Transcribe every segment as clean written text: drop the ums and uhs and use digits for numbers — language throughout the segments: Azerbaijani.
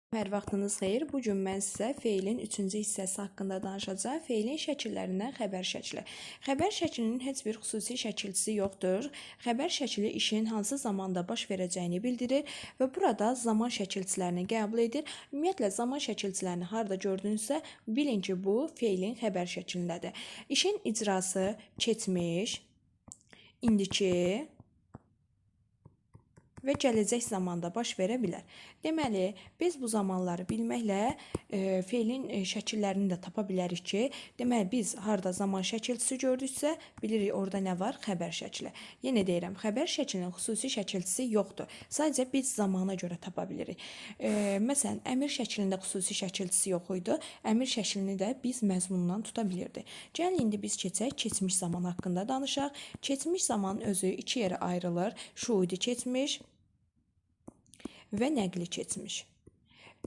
Hər vaxtınız xeyir. Bu gün mən sizə feilin 3-cü hissəsi haqqında danışacağam. Feilin şəkillərindən xəbər şəkli. Xəbər şəklinin heç bir xüsusi şəkilçisi yoxdur. Xəbər şəkli işin hansı zamanda baş verəcəyini bildirir və burada zaman şəkilçilərini qəbul edir. Ümumiyyətlə zaman şəkilçilərini harda gördünüzsə, bilin ki, bu feilin xəbər şəklindədir. İşin icrası keçmiş, indiki və gələcək zamanda baş verə bilər. Deməli, biz bu zamanları bilməklə feilin şəkillərini də tapa bilərik ki, deməli biz harda zaman şəkilçisi gördüksə, bilirik orada nə var? Xəbər şəkli. Yenə deyirəm, xəbər şəklinin xüsusi şəkilçisi yoxdur. Sadəcə biz zamana görə tapa bilirik. Məsələn, əmr şəklində xüsusi şəkilçisi yox idi. Əmr şəklini də biz məzmunundan tuta bilirdik. Gəlin indi biz keçək keçmiş zaman haqqında danışaq. Keçmiş zaman özü iki yerə ayrılır. Şuudi keçmiş və nəqli keçmiş.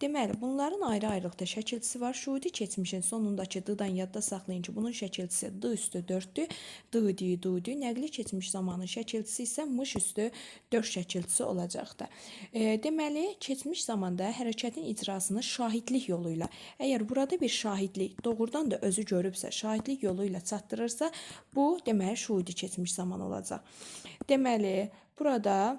Deməli, bunların ayrı-ayrılıqda şəkilçisi var. Şuudi keçmişin sonundakı d-dan yadda saxlayın ki, bunun şəkilçisi d üstü 4-dür. D-dir. Nəqli keçmiş zamanın şəkilçisi isə mış üstü 4 şəkilçisi olacaqdır. Deməli, keçmiş zamanda hərəkətin icrasını şahidlik yolu ilə, əgər burada bir şahidlik doğrudan da özü görübsə, şahidlik yolu ilə çatdırırsa, bu deməli şuudi keçmiş zaman olacaq. Deməli, burada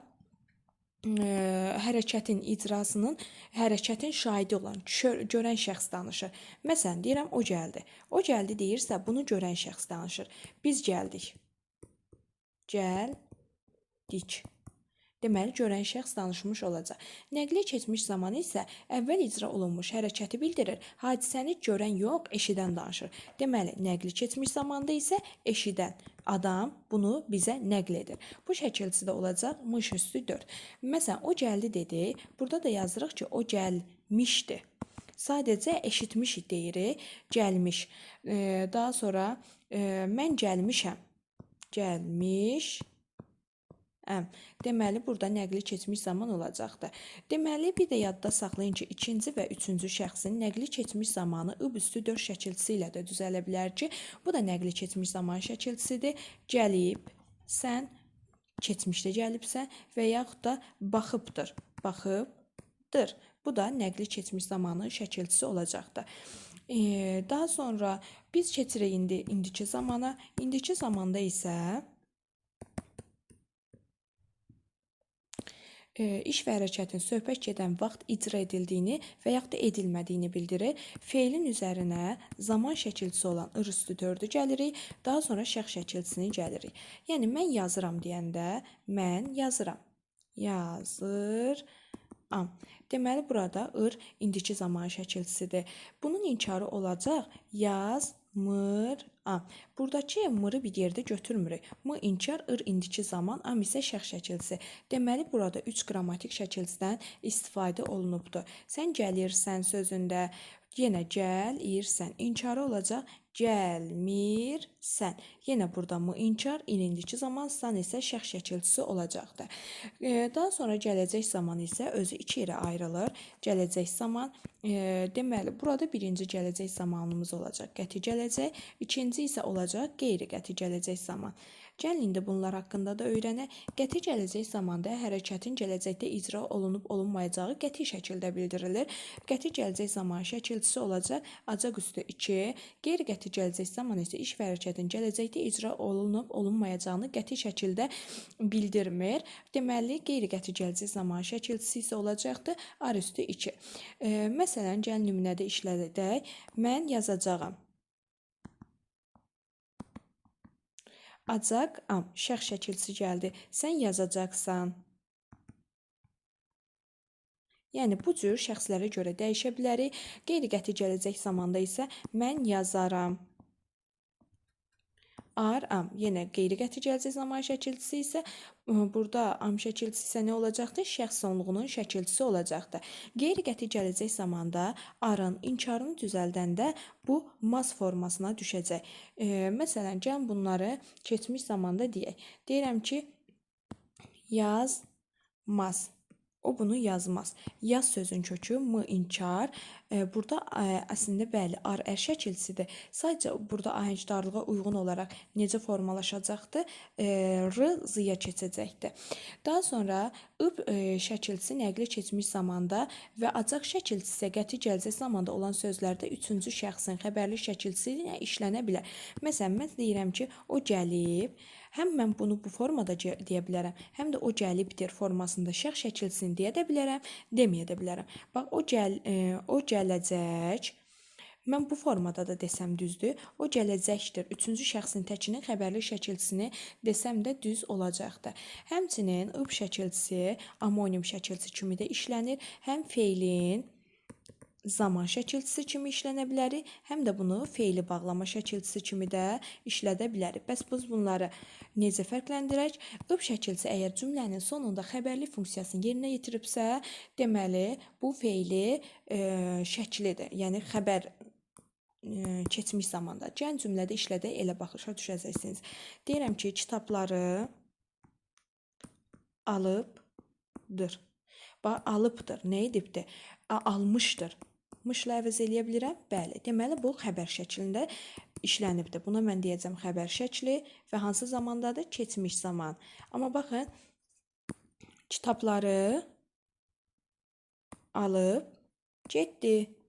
hərəkətin icrasının hərəkətin şahidi olan, görən şəxs danışır. Məsələn, deyirəm, o gəldi. O gəldi deyirsə, bunu görən şəxs danışır. Biz gəldik. Gəldik. Deməli, görən şəxs danışmış olacaq. Nəqli keçmiş zamanı isə əvvəl icra olunmuş hərəkəti bildirir. Hadisəni görən yox, eşidən danışır. Deməli, nəqli keçmiş zamanda isə eşidən adam bunu bizə nəql edir. Bu şəkilçisi də olacaq mış üstü 4. Məsələn, o gəldi dedi. Burada da yazırıq ki, o gəlmişdi. Sadəcə eşitmiş deyirik, gəlmiş. Daha sonra mən gəlmişəm. Gəlmişəm. Deməli, burada nəqli keçmiş zaman olacaqdır. Deməli, bir də yadda saxlayın ki, ikinci və üçüncü şəxsin nəqli keçmiş zamanı ıb üstü 4 şəkilçisi ilə də düzələ bilər ki, bu da nəqli keçmiş zaman şəkilçisidir. Gəlib, sən keçmişdə gəlibsən və yaxud da baxıbdır. Baxıbdır. Bu da nəqli keçmiş zamanın şəkilçisi olacaqdır. Daha sonra biz keçirik indiki zamana. İndiki zamanda isə iş və hərəkətin söhbət gedən vaxt icra edildiyini və yaxud da edilmədiyini bildirir. Feilin üzərinə zaman şəkilçisi olan ır üstü 4-ü gəlirik, daha sonra şəxs şəkilçisini gəlirik. Yəni, mən yazıram deyəndə, mən yazıram. Yazıram. Deməli, burada ır indiki zaman şəkilçisidir. Bunun inkarı olacaq yazmıram. Buradakı mırı bir yerdə götürmürük. M inkar, ır indiki zaman, am isə şəxs şəkilçisi. Deməli, burada 3 qrammatik şəkilçisidən istifadə olunubdur. Sən gəlirsən sözündə yenə gəlirsən. İnkarı olacaq gəlmirsən. Yenə burada m inkar, indiki zaman, san isə şəxs şəkilçisi olacaqdır. Daha sonra gələcək zaman isə özü 2 yerə ayrılır. Gələcək zaman, deməli, burada birinci gələcək zamanımız olacaq qəti gələcək, ikinci isə olacaq qeyri-qəti gələcək zaman. Gəlin indi bunlar haqqında da öyrənək. Qəti gələcək zamanda hərəkətin gələcəkdə icra olunub-olunmayacağı qəti şəkildə bildirilir. Qəti gələcək zaman şəkilçisi olacaq acaq üstü 2. Qeyri-qəti gələcək zaman isə iş və hərəkətin gələcəkdə icra olunub-olunmayacağını qəti şəkildə bildirmir. Deməli, qeyri-qəti gələcək zaman şəkilçisi isə olacaqdır ar üstü 2. Məsələn, gəlin nümunədə işlədək. Mən yazacağam. Acaq, şəxs şəkilçisi gəldi. Sən yazacaqsan. Yəni, bu cür şəxslərə görə dəyişə bilərik. Qeyri-qəti gələcək zamanda isə mən yazaram. Ar, am. Yenə qeyri-qəti gələcək zaman şəkilçisi isə burada am şəkilçisi isə nə olacaqdır? Şəxs sonluğunun şəkilçisi olacaqdır. Qeyri-qəti gələcək zamanda arın inkarını düzəldəndə bu mas formasına düşəcək. Məsələn, gəlin bunları keçmiş zamanda deyək. Deyirəm ki, yazmaz. O bunu yazmaz. Yaz sözün kökü m inkar. Burada əslində bəli, ar ər şəkilçisidir. Sadəcə burada ahəngdarlığa uyğun olaraq necə formalaşacaqdır? R zıya keçəcəkdir. Daha sonra ıb şəkilçisi nəqli keçmiş zamanda və acaq şəkilçisi isə qəti gələcək zamanda olan sözlərdə üçüncü şəxsin xəbərli şəkilçisi ilə işlənə bilər. Məsələn, mən deyirəm ki, o gəlib. Həm mən bunu bu formada deyə bilərəm, həm də o gəlibdir formasında şəxs şəkilçisini deyə də bilərəm, deməyə də bilərəm. Bax, o gələcək. Mən bu formada da desəm düzdür. O gələcəkdir. Üçüncü şəxsin təkinin xəbərli şəkilçisini desəm də düz olacaqdır. Həmçinin ıb şəkilçisi amonim şəkilçisi kimi də işlənir. Həm feilin zaman şəkilçisi kimi işlənə bilərik, həm də bunu feili bağlama şəkilçisi kimi də işlədə bilərik. Bəs biz bunları necə fərqləndirək? Ib şəkilçisi əgər cümlənin sonunda xəbərli funksiyasını yerinə yetiribsə, deməli bu feili şəklidir. Yəni xəbər keçmiş zamanda. Gəlin cümlədə işlədək, elə baxışa düşəcəksiniz. Deyirəm ki, kitabları alıbdır. Bax, alıbdır. Nə edibdir? Almışdır. Mışla əvəz eləyə bilirəm? Bəli. Deməli, bu xəbər şəklində işlənibdir. Buna mən deyəcəm xəbər şəkli və hansı zamandadır? Keçmiş zaman. Amma baxın, kitabları alıb getdi.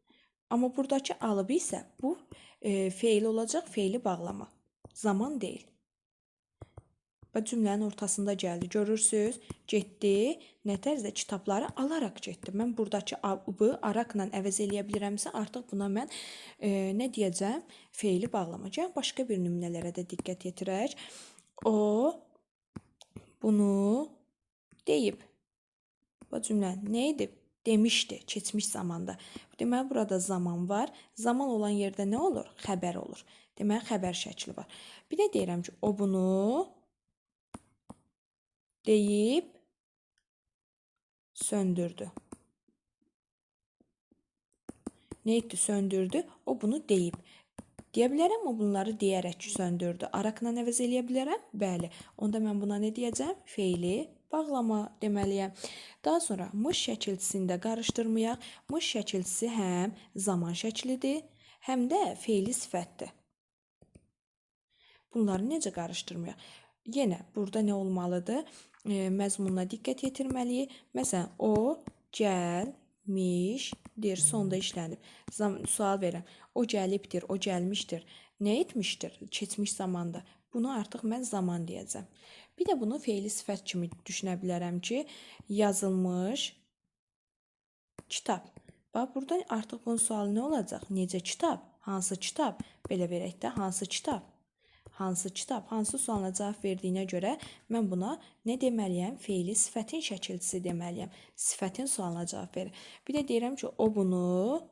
Amma buradakı alıb isə bu feil olacaq, feili bağlama. Zaman deyil. Və cümlənin ortasında gəldi. Görürsünüz, getdi. Nə tərzdə kitabları alaraq getdi. Mən buradakı abı araqla əvəz eləyə bilirəmsə, artıq buna mən nə deyəcəm? Feili bağlamayacağım. Başqa bir nümunələrə də diqqət yetirək. O bunu deyib. Bu cümlə nə edib? Demişdi, keçmiş zamanda. Deməli, burada zaman var. Zaman olan yerdə nə olur? Xəbər olur. Deməli, xəbər şəkli var. Bir də deyirəm ki, o bunu deyib söndürdü. Nə etdi? Söndürdü. O bunu deyib. Deyə bilərəm, o bunları deyərək söndürdü. Araqla əvəz eləyə bilərəm? Bəli. Onda mən buna nə deyəcəm? Feili bağlama deməliyəm. Daha sonra mış şəkilçisini də qarışdırmayaq. Mış şəkilçisi həm zaman şəklidir, həm də feili sifətdir. Bunları necə qarışdırmayaq? Yenə burada nə olmalıdır? Məzmununa diqqət yetirməliyik. Məsələn, o gəlmişdir, sonda işlənib. Sual verirəm. O gəlibdir, o gəlmişdir. Nə etmişdir? Keçmiş zamanda. Bunu artıq mən zaman deyəcəm. Bir də bunu feili sifət kimi düşünə bilərəm ki, yazılmış kitab. Bax, burada artıq bunun sualı nə olacaq? Necə kitab? Hansı kitab? Belə verək də, hansı kitab? Hansı kitab? Hansı sualına cavab verdiyinə görə mən buna nə deməliyəm? Feili sifətin şəkilçisi deməliyəm. Sifətin sualına cavab verir. Bir də deyirəm ki, o bunu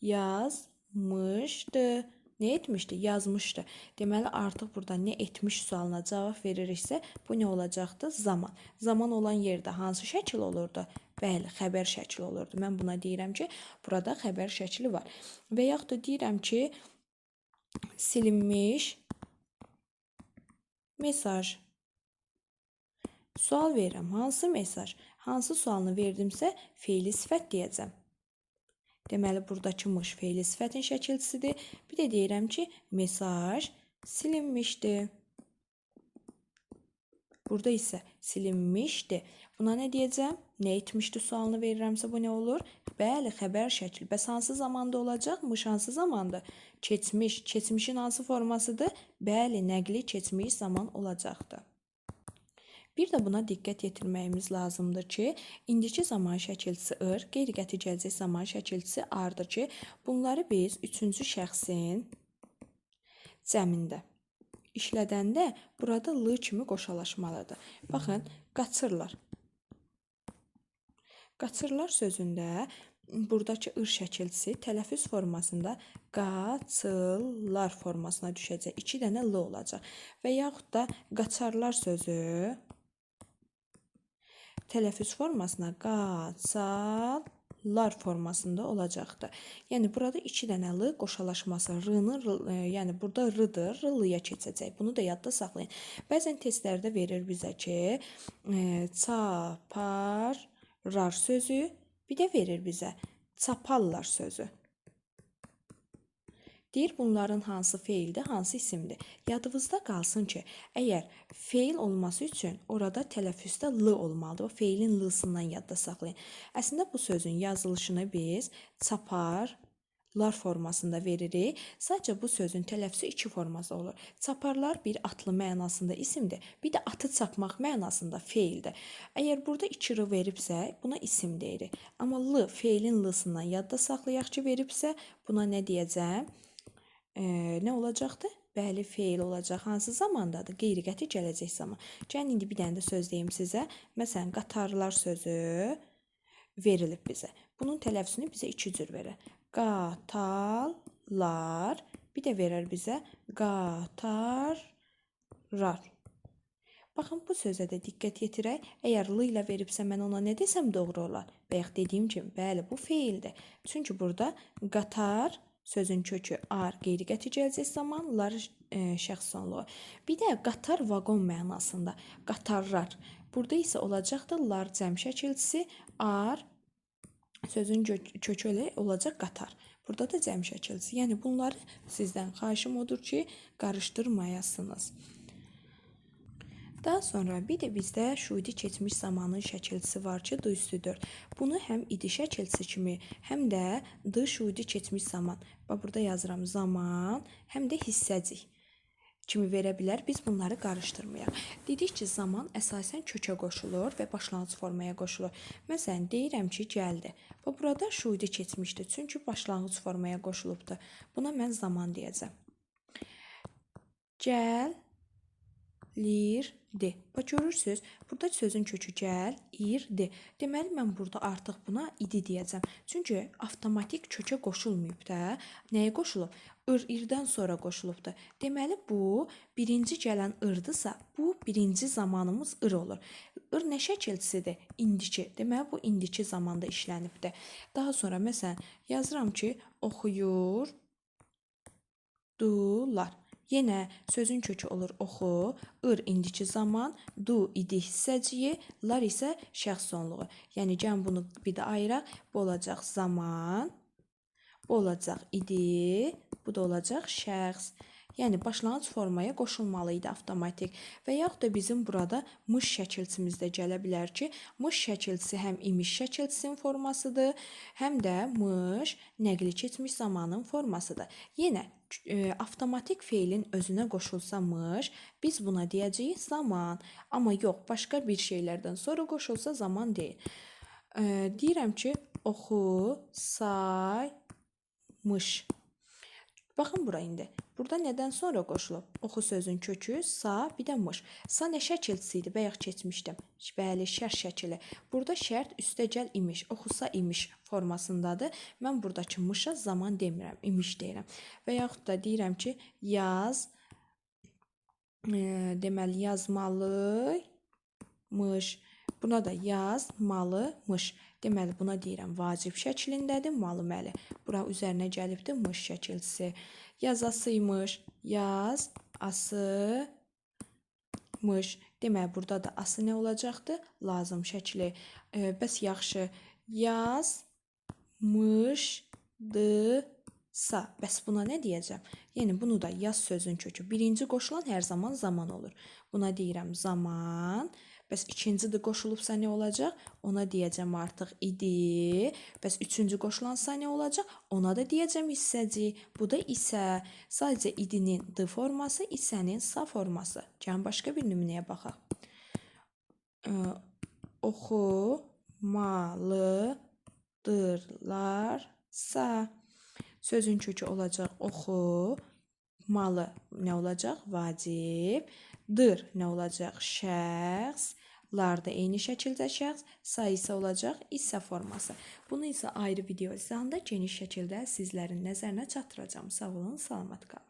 yazmışdı. Nə etmişdi? Yazmışdı. Deməli, artıq burada nə etmiş sualına cavab veririksə, bu nə olacaqdı? Zaman. Zaman olan yerdə hansı şəkil olurdu? Bəli, xəbər şəkli olurdu. Mən buna deyirəm ki, burada xəbər şəkli var. Və yaxud da deyirəm ki, silinmiş mesaj. Sual verirəm. Hansı mesaj? Hansı sualını verdimsə, feili sifət deyəcəm. Deməli, buradakı mış feili sifətin şəkilçisidir. Bir də deyirəm ki, mesaj silinmişdi. Burada isə silinmişdi. Buna nə deyəcəm? Nə etmişdi sualını verirəmsə, bu nə olur? Bəli, xəbər şəkli. Bəs hansı zamanda olacaq? Mış hansı zamanda? Keçmiş. Keçmişin hansı formasıdır? Bəli, nəqli keçmiş zaman olacaqdır. Bir də buna diqqət yetirməyimiz lazımdır ki, indiki zaman şəkilçisi ır, qeyri-qəti gələcək zaman şəkilçisi ardır ki, bunları biz üçüncü şəxsin cəmində işlədəndə burada l kimi qoşalaşmalıdır. Baxın, qaçırlar. Qaçırlar sözündə buradakı ır şəkilçisi tələffüz formasında qaçırlar formasına düşəcək. 2 dənə l olacaq. Və yaxud da qaçarlar sözü tələffüz formasına qaçarlar formasında olacaqdır. Yəni, burada 2 dənə l qoşalaşması, yəni burada r-dır, r-lıya keçəcək. Bunu da yadda saxlayın. Bəzən testlərdə verir bizə ki, çaparlar sözü, bir də verir bizə çapallar sözü. Deyir bunların hansı feildir, hansı isimdir. Yadınızda qalsın ki, əgər feil olması üçün orada tələffüzdə l olmalıdır. O feilin l-sından yadda saxlayın. Əslində bu sözün yazılışını biz çaparlar formasında veririk. Sadəcə bu sözün tələffüzü iki forması olur. Çaparlar bir atlı mənasında isimdir, bir də atı çapmaq mənasında feildir. Əgər burada iki r veribsə, buna isim deyirik. Amma l, feilin l-sından yadda saxlayaq ki, veribsə, buna nə deyəcəm? Nə olacaqdır? Bəli, feil olacaq. Hansı zamandadır? Qeyri-qəti gələcək zaman. Gəlin indi bir dənə də söz deyim sizə. Məsələn, qatarlar sözü verilib bizə. Bunun tələffüzünü bizə iki cür verir. Qatarlar, bir də verir bizə qatarlar. Baxın, bu sözə də diqqət yetirək. Əgər l ilə veribsə, mən ona nə desəm doğru olar? Bayaq dediyim kimi, bəli, bu feildir. Çünki burada qatar sözün kökü ar, qeyri-qəti gələcək zaman, lar şəxs sonluğu. Bir də qatar vaqon mənasında. Qatarlar. Burada isə olacaqdır lar cəm şəkilçisi, ar sözün kökü olacaq qatar. Burada da cəm şəkilçisi. Yəni bunları sizdən xahişim odur ki, qarışdırmayasınız. Daha sonra bir də bizdə şuidi keçmiş zamanın şəkilçisi var ki, d üstü 4. Bunu həm idi şəkilçisi kimi, həm də d şuidi keçmiş zaman. Bax, burada yazıram zaman, həm də hissəcik kimi verə bilər. Biz bunları qarışdırmayaq. Dedik ki, zaman əsasən kökə qoşulur və başlanğıc formaya qoşulur. Məsələn, deyirəm ki, gəldi. Bax, burada şuidi keçmişdir. Çünki başlanğıc formaya qoşulubdur. Buna mən zaman deyəcəm. Gəlirdi. Bax, görürsünüz, burada sözün kökü gəlirdi. Deməli, mən burada artıq buna idi deyəcəm. Çünki avtomatik kökə qoşulmayıb da. Nəyə qoşulub? Ir-irdən sonra qoşulubdur. Deməli, bu birinci gələn ırdısa, bu birinci zamanımız ir olur. Ir nə şəkilçisidir? İndiki. Deməli, bu indiki zamanda işlənibdir. Daha sonra, məsələn, yazıram ki, oxuyurdular. Yenə sözün kökü olur oxu, ir indiki zaman, du idi hissəciyi, lar isə şəxs sonluğu. Yəni, gəlin bunu bir də ayıraq. Bu olacaq zaman, bu olacaq idi, bu da olacaq şəxs. Yəni, başlanğıc formaya qoşulmalı idi avtomatik. Və yaxud da bizim burada mış şəkilçimiz də gələ bilər ki, mış şəkilçisi həm imiş şəkilçisinin formasıdır, həm də mış nəqli keçmiş zamanın formasıdır. Yenə, avtomatik feilin özünə qoşulsamış, biz buna deyəcəyik zaman. Amma yox, başqa bir şeylərdən sonra qoşulsa zaman deyil. Deyirəm ki, oxu, saymış. Baxın bura indi. Burada nədən sonra qoşulub? Oxu sözün kökü, sa, bir də mış. Sa nə şəkilçisi idi? Bayaq keçmişdim. Bəli, şərt şəkili. Burada şərt üstəgəl imiş. Oxusa imiş formasındadır. Mən buradakı mışa zaman demirəm, imiş deyirəm. Və yaxud da deyirəm ki, yaz, deməli, yazmalıymış. Buna da yazmalımış. Deməli, buna deyirəm vacib şəklindədir, malıməli. Bura üzərinə gəlibdir mış şəkilçisi. Yazasıymış, yazasımış. Deməli, burada da ası nə olacaqdır? Lazım şəkli. Bəs yaxşı, yazmışdısa. Bəs buna nə deyəcəm? Yəni, bunu da yaz sözün kökü. Birinci qoşulan hər zaman zaman olur. Buna deyirəm zaman. Bəs ikinci də qoşulubsa nə olacaq? Ona deyəcəm artıq idi. Bəs üçüncü qoşulansa nə olacaq? Ona da deyəcəm hissəcik. Bu da isə. Sadəcə idinin d forması, isənin sa forması. Gəlin başqa bir nümunəyə baxaq. Oxumalıdırlarsa. Sözün kökü olacaq oxu. Malı nə olacaq? Vacib. Dır nə olacaq? Şəxs. Lar da eyni şəkildə şəxs. Sa isə olacaq isə forması. Bunu isə ayrı video izahında geniş şəkildə sizlərin nəzərinə çatdıracağım. Sağ olun, salamat qalın.